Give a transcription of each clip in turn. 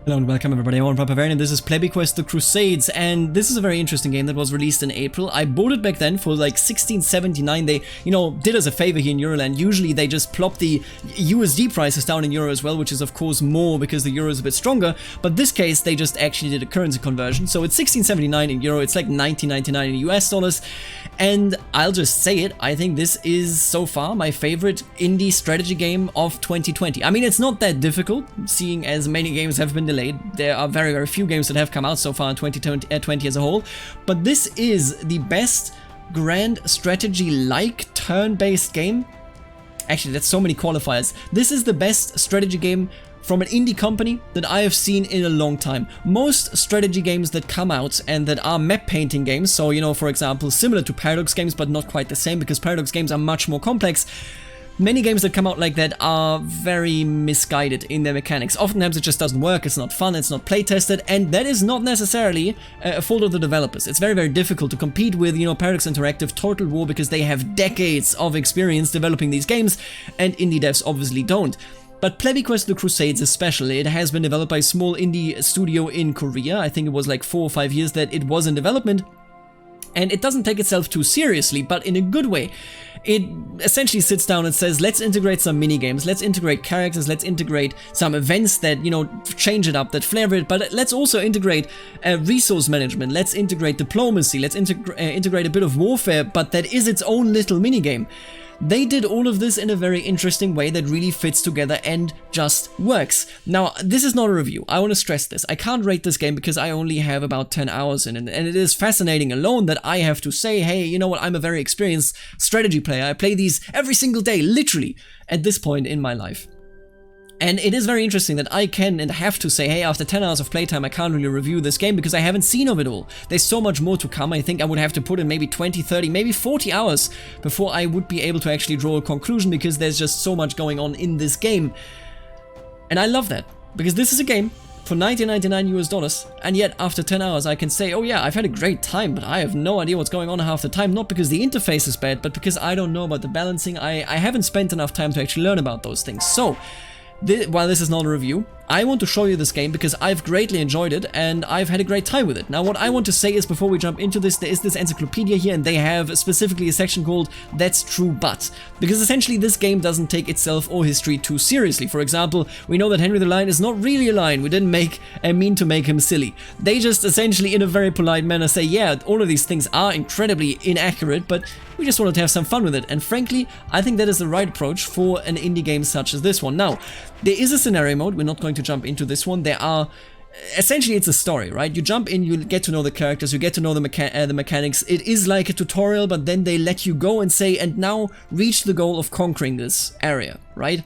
Hello and welcome everybody, I'm Barbarian and this is Plebby The Crusades, and this is a very interesting game that was released in April. I bought it back then for like 16.79. They, did us a favor here in Euroland. Usually they just plop the USD prices down in Euro as well, which is of course more because the Euro is a bit stronger, but this case they just actually did a currency conversion, so it's 16.79 in Euro, it's like 19.99 in US dollars, and I'll just say it, I think this is so far my favorite indie strategy game of 2020. I mean, it's not that difficult, seeing as many games have been delayed. There are very, very few games that have come out so far in 2020 as a whole, but this is the best grand strategy-like turn-based game. Actually, that's so many qualifiers. This is the best strategy game from an indie company that I have seen in a long time. Most strategy games that come out and that are map painting games, so for example similar to Paradox games but not quite the same because Paradox games are much more complex, many games that come out like that are very misguided in their mechanics. Oftentimes it just doesn't work, it's not fun, it's not play tested, and that is not necessarily a fault of the developers. It's very, very difficult to compete with, Paradox Interactive, Total War, because they have decades of experience developing these games, and indie devs obviously don't. But Plebby The Crusades is special. It has been developed by a small indie studio in Korea. I think it was like 4 or 5 years that it was in development. And it doesn't take itself too seriously, but in a good way. It essentially sits down and says, let's integrate some mini-games, let's integrate characters, let's integrate some events that, change it up, that flavor it, but let's also integrate resource management, let's integrate diplomacy, let's integrate a bit of warfare, but that is its own little mini-game. They did all of this in a very interesting way that really fits together and just works. Now, this is not a review. I want to stress this. I can't rate this game because I only have about 10 hours in it, and it is fascinating alone that I have to say, hey, you know what, I'm a very experienced strategy player. I play these every single day, literally, at this point in my life. And it is very interesting that I can and have to say, hey, after 10 hours of playtime, I can't really review this game because I haven't seen of it all. There's so much more to come. I think I would have to put in maybe 20, 30, maybe 40 hours before I would be able to actually draw a conclusion because there's just so much going on in this game. And I love that, because this is a game for 19.99 US dollars, and yet after 10 hours I can say, oh yeah, I've had a great time, but I have no idea what's going on half the time, not because the interface is bad, but because I don't know about the balancing. I haven't spent enough time to actually learn about those things. So, while this is not a review, I want to show you this game because I've greatly enjoyed it and I've had a great time with it. Now, what I want to say is, before we jump into this, there is this encyclopedia here and they have specifically a section called That's True But, because essentially this game doesn't take itself or history too seriously. For example, we know that Henry the Lion is not really a lion. We didn't mean to make him silly. They just essentially in a very polite manner say, yeah, all of these things are incredibly inaccurate, but we just wanted to have some fun with it. And frankly, I think that is the right approach for an indie game such as this one. Now, there is a scenario mode. We're not going to jump into this one. There are, essentially it's a story, right? You jump in, you get to know the characters, you get to know the mechanics. It is like a tutorial, but then they let you go and say, and now reach the goal of conquering this area, right?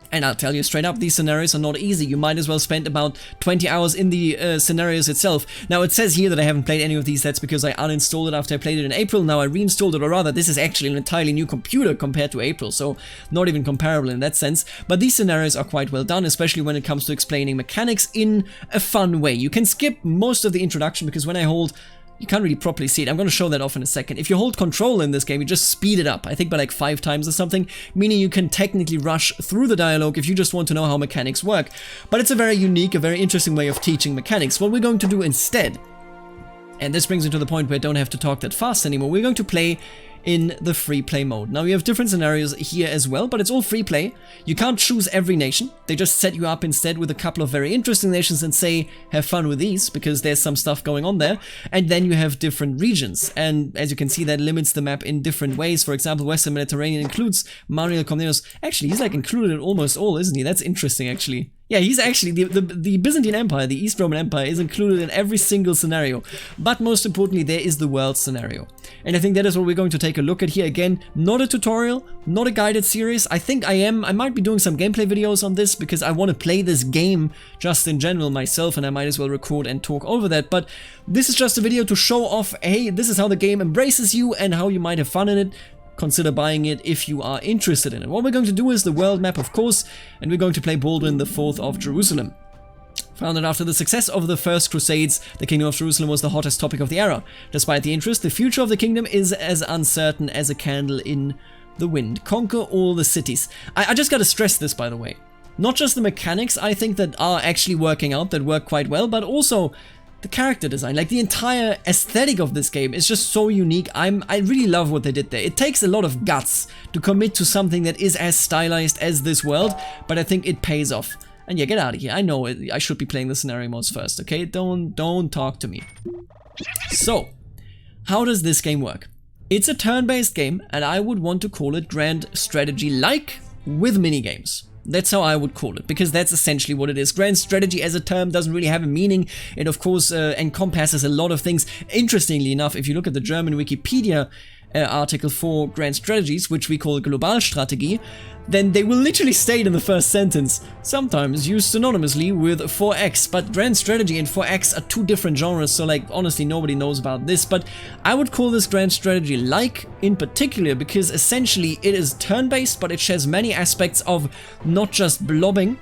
And I'll tell you straight up, these scenarios are not easy. You might as well spend about 20 hours in the scenarios itself. Now, it says here that I haven't played any of these. That's because I uninstalled it after I played it in April. Now I reinstalled it, or rather, this is actually an entirely new computer compared to April, so not even comparable in that sense. But these scenarios are quite well done, especially when it comes to explaining mechanics in a fun way. You can skip most of the introduction because when I hold... You can't really properly see it. I'm going to show that off in a second. If you hold control in this game, you just speed it up, I think by like 5 times or something, meaning you can technically rush through the dialogue if you just want to know how mechanics work. But it's a very unique, a very interesting way of teaching mechanics. What we're going to do instead, and this brings me to the point where I don't have to talk that fast anymore, we're going to play in the free play mode. Now, you have different scenarios here as well, but it's all free play. You can't choose every nation. They just set you up instead with a couple of very interesting nations and say, have fun with these, because there's some stuff going on there. And then you have different regions. And as you can see, that limits the map in different ways. For example, Western Mediterranean includes Manuel Comnenos. Actually, he's like included in almost all, isn't he? That's interesting, actually. Yeah, he's actually, the Byzantine Empire, the East Roman Empire, is included in every single scenario. But most importantly, there is the world scenario. And I think that is what we're going to take a look at here. Again, not a tutorial, not a guided series. I think I might be doing some gameplay videos on this because I want to play this game just in general myself, and I might as well record and talk over that. But this is just a video to show off, hey, this is how the game embraces you and how you might have fun in it. Consider buying it if you are interested in it. What we're going to do is the world map, of course, and we're going to play Baldwin IV of Jerusalem. Founded after the success of the First Crusades, the Kingdom of Jerusalem was the hottest topic of the era. Despite the interest, the future of the kingdom is as uncertain as a candle in the wind. Conquer all the cities. I just gotta stress this, by the way. Not just the mechanics, I think, that are actually working out, that work quite well, but also the character design. Like, the entire aesthetic of this game is just so unique. I really love what they did there. It takes a lot of guts to commit to something that is as stylized as this world, but I think it pays off. And yeah, get out of here. I know I should be playing the scenario modes first, okay? Don't talk to me. So, how does this game work? It's a turn-based game, and I would want to call it grand strategy-like with minigames. That's how I would call it, because that's essentially what it is. Grand strategy as a term doesn't really have a meaning. It, of course, encompasses a lot of things. Interestingly enough, if you look at the German Wikipedia article for grand strategies, which we call Globalstrategie, then they will literally state in the first sentence, sometimes used synonymously with 4X, but grand strategy and 4X are two different genres, so like honestly nobody knows about this, but I would call this grand strategy like in particular because essentially it is turn-based, but it shares many aspects of not just blobbing,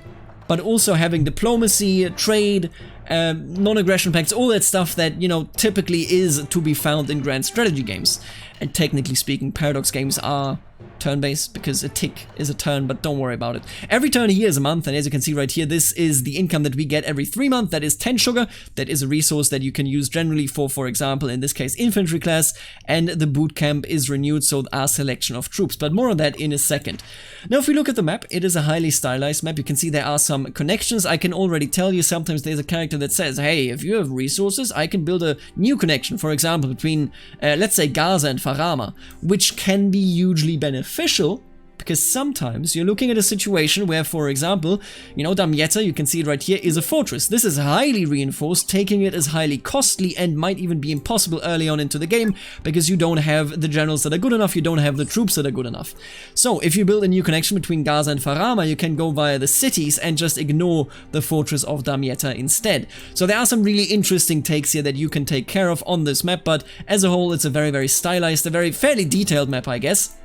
but also having diplomacy, trade, non-aggression pacts, all that stuff that, you know, typically is to be found in grand strategy games. And technically speaking, Paradox games are turn-based because a tick is a turn, but don't worry about it. Every turn here is a month, and as you can see right here, this is the income that we get every 3 months. That is 10 sugar. That is a resource that you can use generally for example, in this case, infantry class, and the boot camp is renewed, so our selection of troops. But more on that in a second. Now, if we look at the map, it is a highly stylized map. You can see there are some connections. I can already tell you sometimes there's a character that says, hey, if you have resources, I can build a new connection, for example, between, let's say, Gaza and Farama, which can be hugely beneficial, because sometimes you're looking at a situation where, for example, you know, Damietta, you can see it right here, is a fortress. This is highly reinforced. Taking it is highly costly and might even be impossible early on into the game because you don't have the generals that are good enough, you don't have the troops that are good enough. So if you build a new connection between Gaza and Farama, you can go via the cities and just ignore the fortress of Damietta instead. So there are some really interesting takes here that you can take care of on this map, but as a whole, it's a very, very stylized, a very fairly detailed map, I guess.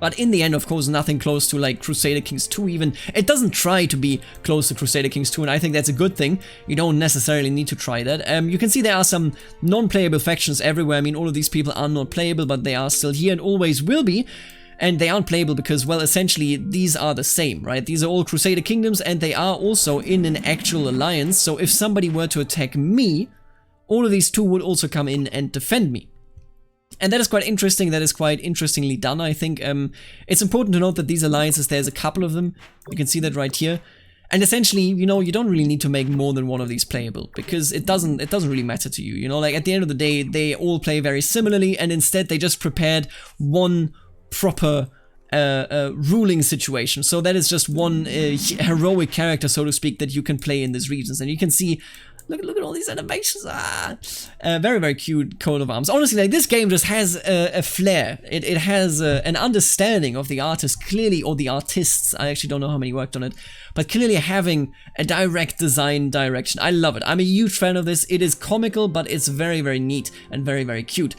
But in the end, of course, nothing close to like Crusader Kings 2 even. It doesn't try to be close to Crusader Kings 2, and I think that's a good thing. You don't necessarily need to try that. You can see there are some non-playable factions everywhere. I mean, all of these people are not playable, but they are still here and always will be. And they aren't playable because, well, essentially, these are the same, right? These are all Crusader Kingdoms, and they are also in an actual alliance. So if somebody were to attack me, all of these two would also come in and defend me. And that is quite interesting, that is quite interestingly done, I think. It's important to note that these alliances, there's a couple of them. You can see that right here. And essentially, you know, you don't really need to make more than one of these playable, because it doesn't really matter to you, you know? Like, at the end of the day, they all play very similarly, and instead they just prepared one proper ruling situation. So that is just one heroic character, so to speak, that you can play in these regions. And you can see, look at all these animations. Very, very cute coat of arms. Honestly, like, this game just has a flair. It has an understanding of the artist, clearly, or the artists. I actually don't know how many worked on it, but clearly having a direct design direction. I love it. I'm a huge fan of this. It is comical, but it's very, very neat and very, very cute.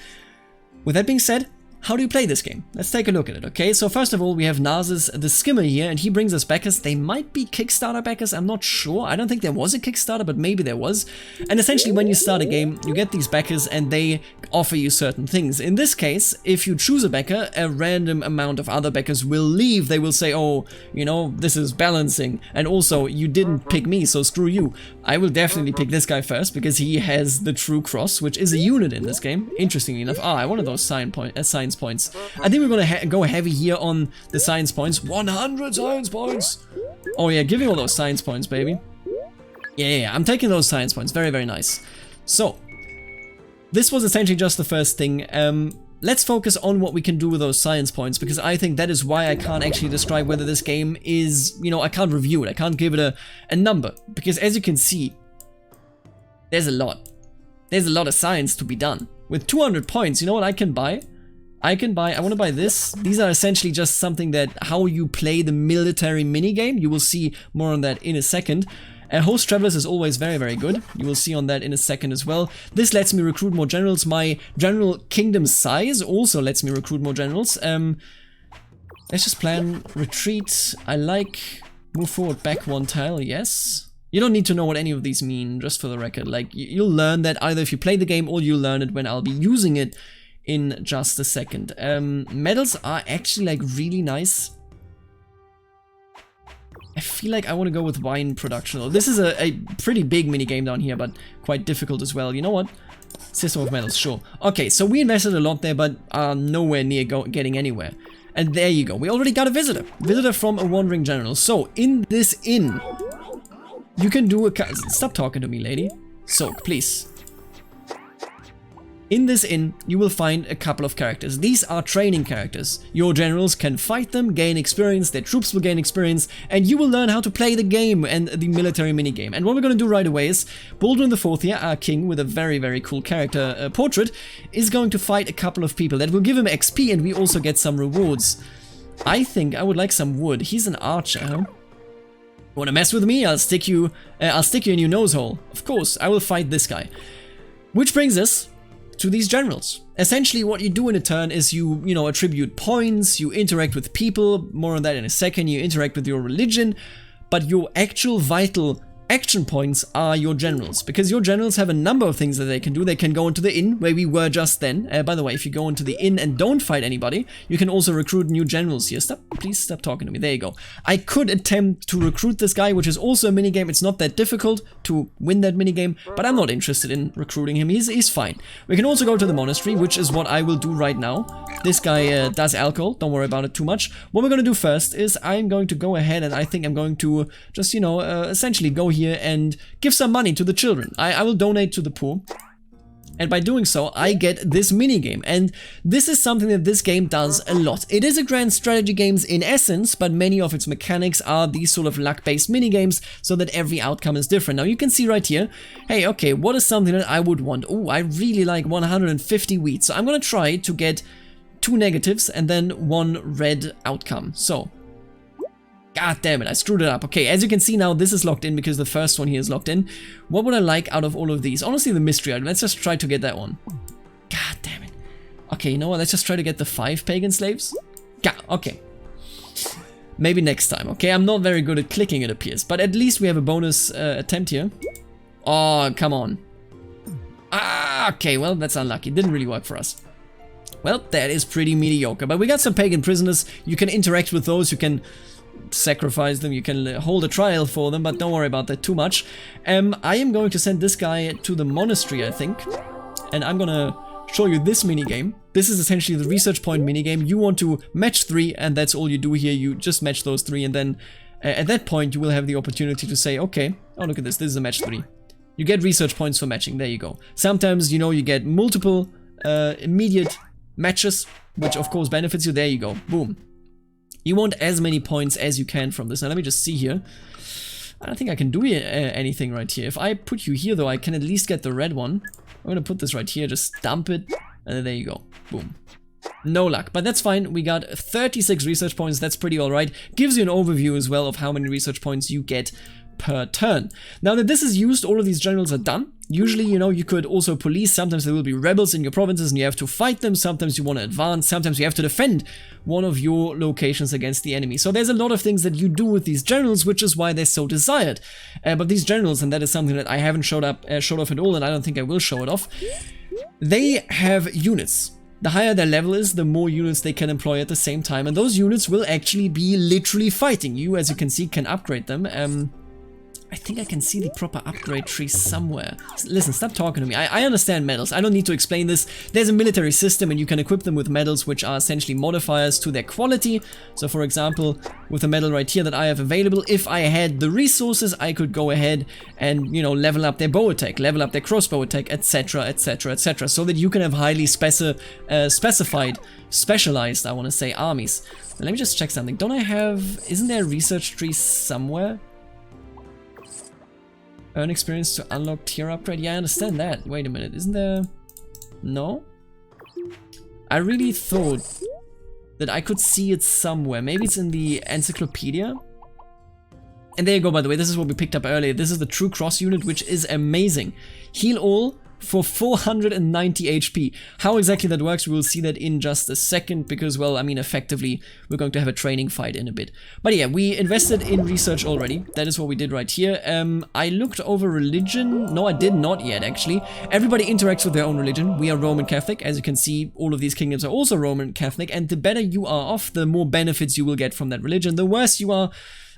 With that being said, how do you play this game? Let's take a look at it, okay? So first of all, we have Narses the Skimmer here, and he brings us backers. They might be Kickstarter backers, I'm not sure. I don't think there was a Kickstarter, but maybe there was. And essentially, when you start a game, you get these backers, and they offer you certain things. In this case, if you choose a backer, a random amount of other backers will leave. They will say, oh, you know, this is balancing. And also, you didn't pick me, so screw you. I will definitely pick this guy first, because he has the True Cross, which is a unit in this game. Interestingly enough. I wanted those science points. I think we're gonna go heavy here on the science points. 100 science points! Oh yeah, give me all those science points, baby. Yeah, I'm taking those science points. Very, very nice. So, this was essentially just the first thing. Let's focus on what we can do with those science points, because I think that is why I can't actually describe whether this game is, you know, I can't review it. I can't give it a number, because as you can see, there's a lot. There's a lot of science to be done. With 200 points, you know what I can buy? I want to buy this. These are essentially just something that, how you play the military minigame. You will see more on that in a second. Host Travelers is always very, very good. You will see on that in a second as well. This lets me recruit more generals. My general kingdom size also lets me recruit more generals. Let's just plan retreat. I like move forward back one tile, yes. You don't need to know what any of these mean, just for the record. Like, you'll learn that either if you play the game or you'll learn it when I'll be using it in just a second. Medals are actually like really nice. I feel like I want to go with wine production. Though. This is a pretty big minigame down here, but quite difficult as well. You know what? System of metals, sure. Okay, so we invested a lot there, but are nowhere near getting anywhere. And there you go. We already got a visitor. Visitor from a wandering general. So, in this inn, you can do a... Stop talking to me, lady. Soak, please. In this inn, you will find a couple of characters. These are training characters. Your generals can fight them, gain experience, their troops will gain experience, and you will learn how to play the game and the military minigame. And what we're going to do right away is, Baldwin IV here, our king with a very, very cool character portrait, is going to fight a couple of people. That will give him XP and we also get some rewards. I think I would like some wood. He's an archer, huh? Want to mess with me? I'll stick you in your nose hole. Of course, I will fight this guy. Which brings us to these generals. Essentially what you do in a turn is you attribute points, you interact with people, more on that in a second, you interact with your religion, but your actual vital action points are your generals, because your generals have a number of things that they can do. They can go into the inn, where we were just then. By the way, if you go into the inn and don't fight anybody, you can also recruit new generals here. Please stop talking to me. There you go. I could attempt to recruit this guy, which is also a minigame. It's not that difficult to win that minigame, but I'm not interested in recruiting him. He's fine. We can also go to the monastery, which is what I will do right now. This guy does alcohol. Don't worry about it too much. What we're going to do first is I'm going to go ahead and I think I'm going to just, essentially go here and give some money to the children. I will donate to the poor. And by doing so, I get this minigame. And this is something that this game does a lot. It is a grand strategy game in essence, but many of its mechanics are these sort of luck-based minigames so that every outcome is different. Now you can see right here, hey, okay, what is something that I would want? Oh, I really like 150 wheat. So I'm going to try to get 2 negatives and then 1 red outcome. So, god damn it, I screwed it up. Okay, as you can see now, this is locked in because the first one here is locked in. What would I like out of all of these? Honestly, the mystery item. Let's just try to get that one. God damn it. Okay, you know what? Let's just try to get the 5 pagan slaves. Yeah, okay. Maybe next time, okay? I'm not very good at clicking, it appears. But at least we have a bonus attempt here. Oh, come on. Ah, okay, well, that's unlucky. Didn't really work for us. Well, that is pretty mediocre. But we got some pagan prisoners. You can interact with those. You can sacrifice them, you can hold a trial for them, but don't worry about that too much. I am going to send this guy to the monastery, I think, and I'm gonna show you this minigame. This is essentially the research point minigame. You want to match 3, and that's all you do here. You just match those 3, and then at that point you will have the opportunity to say, okay, oh look at this, this is a match 3. You get research points for matching, there you go. Sometimes, you get multiple immediate matches, which of course benefits you, there you go, boom. You want as many points as you can from this. Now let me just see here. I don't think I can do anything right here. If I put you here though, I can at least get the red one. I'm gonna put this right here, just dump it, and then there you go. Boom. No luck, but that's fine. We got 36 research points, that's pretty alright. Gives you an overview as well of how many research points you get per turn. Now that this is used, all of these generals are done. Usually, you could also police. Sometimes there will be rebels in your provinces and you have to fight them. Sometimes you want to advance. Sometimes you have to defend one of your locations against the enemy. So there's a lot of things that you do with these generals, which is why they're so desired. But these generals, and that is something that I haven't showed off at all, and I don't think I will show it off, they have units. The higher their level is, the more units they can employ at the same time, and those units will actually be literally fighting. You, as you can see, can upgrade them. I think I can see the proper upgrade tree somewhere. Listen, stop talking to me. I understand medals. I don't need to explain this. There's a military system and you can equip them with medals, which are essentially modifiers to their quality. So for example, with the medal right here that I have available, if I had the resources, I could go ahead and, level up their bow attack, level up their crossbow attack, etc, etc, etc, so that you can have highly specialized, I want to say, armies. Now, let me just check something. Isn't there a research tree somewhere? Earn experience to unlock tier upgrade. Yeah, I understand that. Wait a minute, isn't there... No? I really thought that I could see it somewhere. Maybe it's in the encyclopedia? And there you go, by the way, this is what we picked up earlier. This is the True Cross unit, which is amazing. Heal all for 490 HP. How exactly that works, we will see that in just a second, because, well, I mean, effectively, we're going to have a training fight in a bit. But yeah, we invested in research already. That is what we did right here. I looked over religion. No, I did not yet, actually. Everybody interacts with their own religion. We are Roman Catholic. As you can see, all of these kingdoms are also Roman Catholic, and the better you are off, the more benefits you will get from that religion. The worse you are,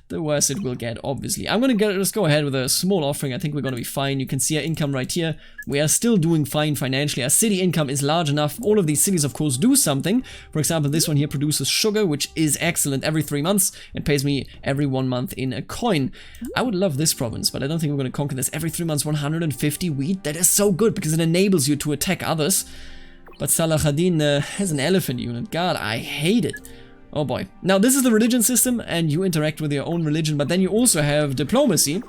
the worse it will get, obviously. I'm gonna just go ahead with a small offering. I think we're gonna be fine. You can see our income right here. We are still doing fine financially. Our city income is large enough. All of these cities, of course, do something. For example, this one here produces sugar, which is excellent. Every 3 months, it pays me every 1 month in a coin. I would love this province, but I don't think we're gonna conquer this. Every 3 months, 150 wheat. That is so good because it enables you to attack others. But Salahadin has an elephant unit. God, I hate it. Oh boy. Now this is the religion system and you interact with your own religion, but then you also have diplomacy,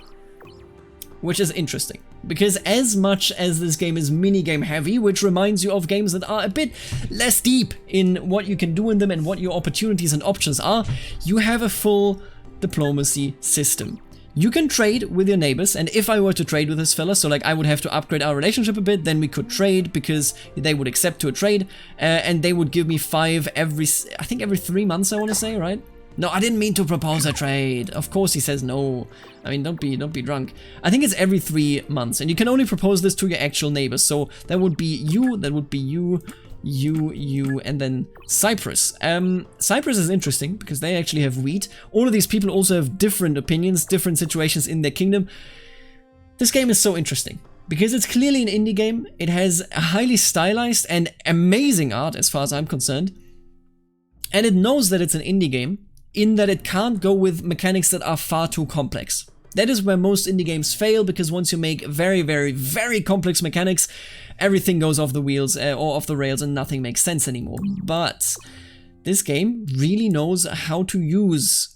which is interesting. Because as much as this game is minigame heavy, which reminds you of games that are a bit less deep in what you can do in them and what your opportunities and options are, you have a full diplomacy system. You can trade with your neighbors, and if I were to trade with this fella, so like I would have to upgrade our relationship a bit, then we could trade because they would accept to a trade, and they would give me 5 every 3 months, I want to say, right? No, I didn't mean to propose a trade. Of course he says no. I mean, don't be drunk. I think it's every 3 months, and you can only propose this to your actual neighbors. So that would be you, that would be you, you, and then Cyprus. Cyprus is interesting because they actually have wheat. All of these people also have different opinions, different situations in their kingdom. This game is so interesting because it's clearly an indie game. It has a highly stylized and amazing art as far as I'm concerned. And it knows that it's an indie game in that it can't go with mechanics that are far too complex. That is where most indie games fail, because once you make very, very, very complex mechanics, everything goes off the wheels or off the rails and nothing makes sense anymore. But this game really knows how to use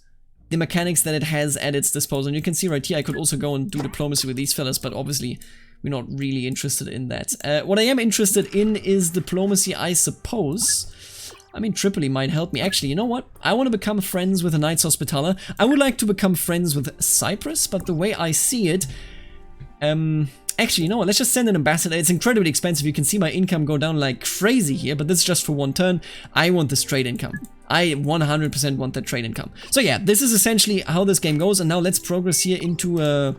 the mechanics that it has at its disposal. And you can see right here, I could also go and do diplomacy with these fellas, but obviously we're not really interested in that. What I am interested in is diplomacy, I suppose. I mean, Tripoli might help me. Actually, you know what? I want to become friends with the Knights Hospitaller. I would like to become friends with Cyprus, but the way I see it... actually, you know what? Let's just send an ambassador. It's incredibly expensive. You can see my income go down like crazy here, but this is just for 1 turn. I want this trade income. I 100% want that trade income. So yeah, this is essentially how this game goes, and now let's progress here into the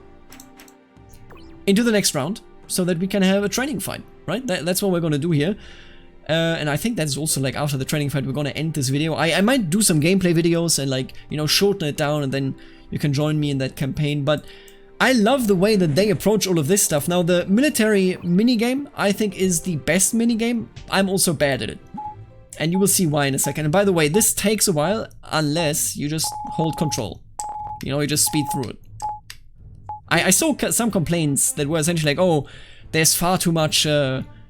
next round, so that we can have a training fight, right? That's what we're going to do here. And I think that's also like after the training fight we're gonna end this video. I might do some gameplay videos and like, you know, shorten it down, and then you can join me in that campaign. But I love the way that they approach all of this stuff. Now the military minigame I think is the best minigame. I'm also bad at it, and you will see why in a second. And by the way, this takes a while unless you just hold control. You know, you just speed through it. I saw some complaints that were essentially like, oh, there's far too much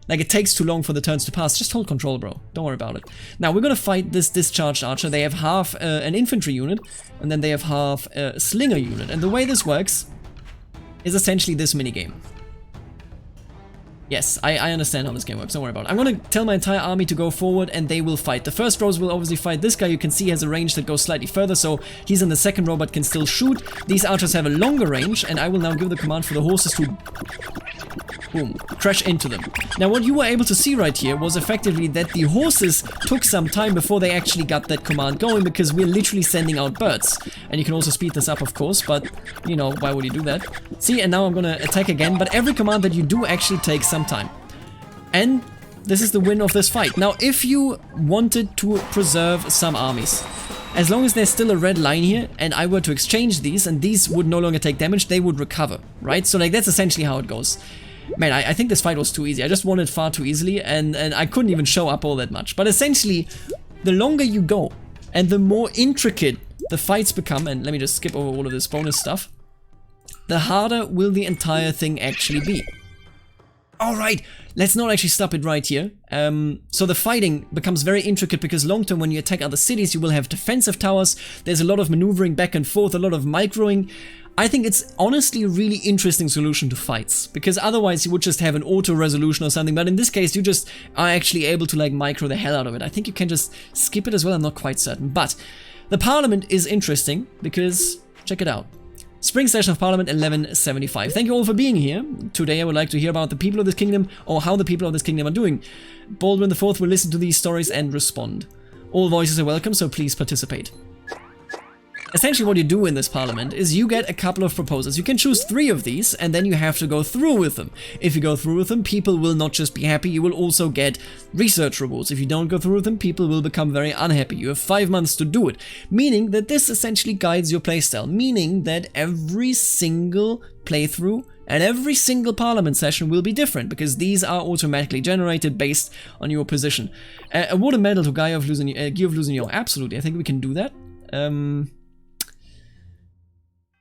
like it takes too long for the turns to pass. Just hold control, bro. Don't worry about it. Now we're gonna fight this discharged archer. They have half an infantry unit, and then they have half a slinger unit. And the way this works is essentially this minigame. Yes, I understand how this game works. Don't worry about it. I'm gonna tell my entire army to go forward, and they will fight. The first rows will obviously fight this guy. You can see he has a range that goes slightly further, so he's in the second row but can still shoot. These archers have a longer range, and I will now give the command for the horses to... boom, crash into them. Now what you were able to see right here was effectively that the horses took some time before they actually got that command going, because we're literally sending out birds. And you can also speed this up, of course, but, you know, why would you do that? See, and now I'm gonna attack again, but every command that you do actually takes some time. And this is the win of this fight. Now, if you wanted to preserve some armies, as long as there's still a red line here, and I were to exchange these, and these would no longer take damage, they would recover, right? So, like, that's essentially how it goes. Man, I think this fight was too easy. I just won it far too easily, and I couldn't even show up all that much. But essentially, the longer you go, and the more intricate the fights become, and let me just skip over all of this bonus stuff, the harder will the entire thing actually be. Alright, let's not actually stop it right here. So the fighting becomes very intricate, because long term when you attack other cities, you will have defensive towers. There's a lot of maneuvering back and forth, a lot of microing. I think it's honestly a really interesting solution to fights, because otherwise you would just have an auto resolution or something, but in this case you just are actually able to like micro the hell out of it. I think you can just skip it as well, I'm not quite certain. But the Parliament is interesting because, check it out. Spring session of Parliament 1175. Thank you all for being here. Today I would like to hear about the people of this kingdom, or how the people of this kingdom are doing. Baldwin IV will listen to these stories and respond. All voices are welcome, so please participate. Essentially what you do in this parliament is you get a couple of proposals. You can choose 3 of these and then you have to go through with them. If you go through with them, people will not just be happy, you will also get research rewards. If you don't go through with them, people will become very unhappy. You have 5 months to do it, meaning that this essentially guides your playstyle, meaning that every single playthrough and every single parliament session will be different, because these are automatically generated based on your position. Award a medal to Guy of Lusignan. Absolutely, I think we can do that.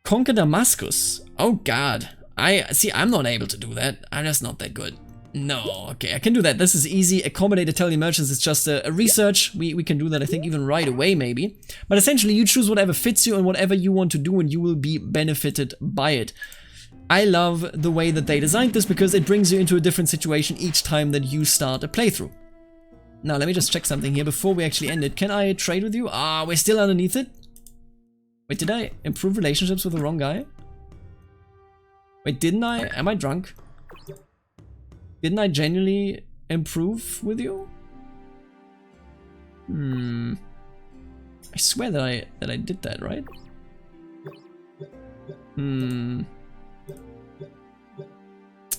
Conquer Damascus. Oh god. I'm not able to do that. I'm just not that good. No, okay, I can do that. This is easy. Accommodate Italian merchants. It's just a research. We can do that, I think, even right away, maybe. But essentially, you choose whatever fits you and whatever you want to do, and you will be benefited by it. I love the way that they designed this, because it brings you into a different situation each time that you start a playthrough. Now, let me just check something here before we actually end it. Can I trade with you? Ah, we're still underneath it. Wait, did I improve relationships with the wrong guy? Wait, didn't I? Am I drunk? Didn't I genuinely improve with you? I swear that I did that, right?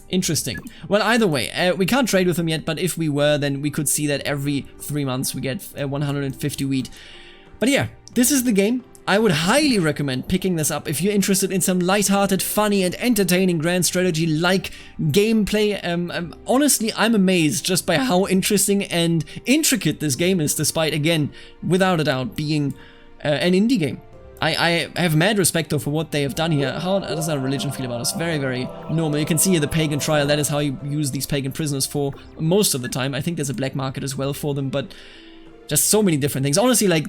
Interesting. Well, either way, we can't trade with him yet, but if we were, then we could see that every 3 months we get 150 wheat. But yeah, this is the game. I would highly recommend picking this up if you're interested in some lighthearted, funny and entertaining grand strategy-like gameplay. Honestly, I'm amazed just by how interesting and intricate this game is, despite, again, without a doubt, being an indie game. I have mad respect though for what they have done here. How does our religion feel about us? Very, very normal. You can see here the pagan trial. That is how you use these pagan prisoners for most of the time. I think there's a black market as well for them, but just so many different things. Honestly, like,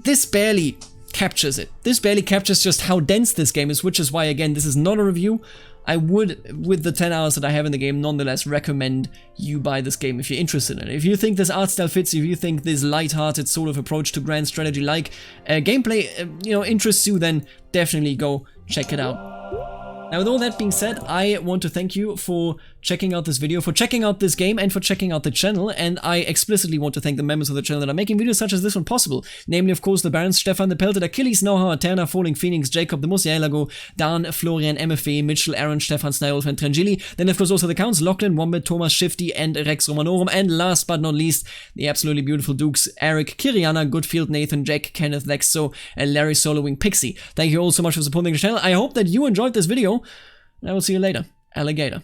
this barely captures it. This barely captures just how dense this game is, which is why, again, this is not a review. I would, with the 10 hours that I have in the game, nonetheless recommend you buy this game if you're interested in it. If you think this art style fits you, if you think this light-hearted sort of approach to grand strategy like gameplay, interests you, then definitely go check it out. Now, with all that being said, I want to thank you for checking out this video, for checking out this game, and for checking out the channel. And I explicitly want to thank the members of the channel that are making videos such as this one possible. Namely, of course, the Barons, Stefan, the Pelted, Achilles, Noha, Terna, Falling Phoenix, Jacob, the Musielago, Dan, Florian, MFA, Mitchell, Aaron, Stefan, Snyrolf, and Trangili. Then, of course, also the Counts, Lachlan, Wombat, Thomas, Shifty, and Rex Romanorum. And last but not least, the absolutely beautiful Dukes, Eric, Kiriana, Goodfield, Nathan, Jack, Kenneth, Lexo, and Larry Solowing Pixie. Thank you all so much for supporting the channel. I hope that you enjoyed this video. And I will see you later. Alligator.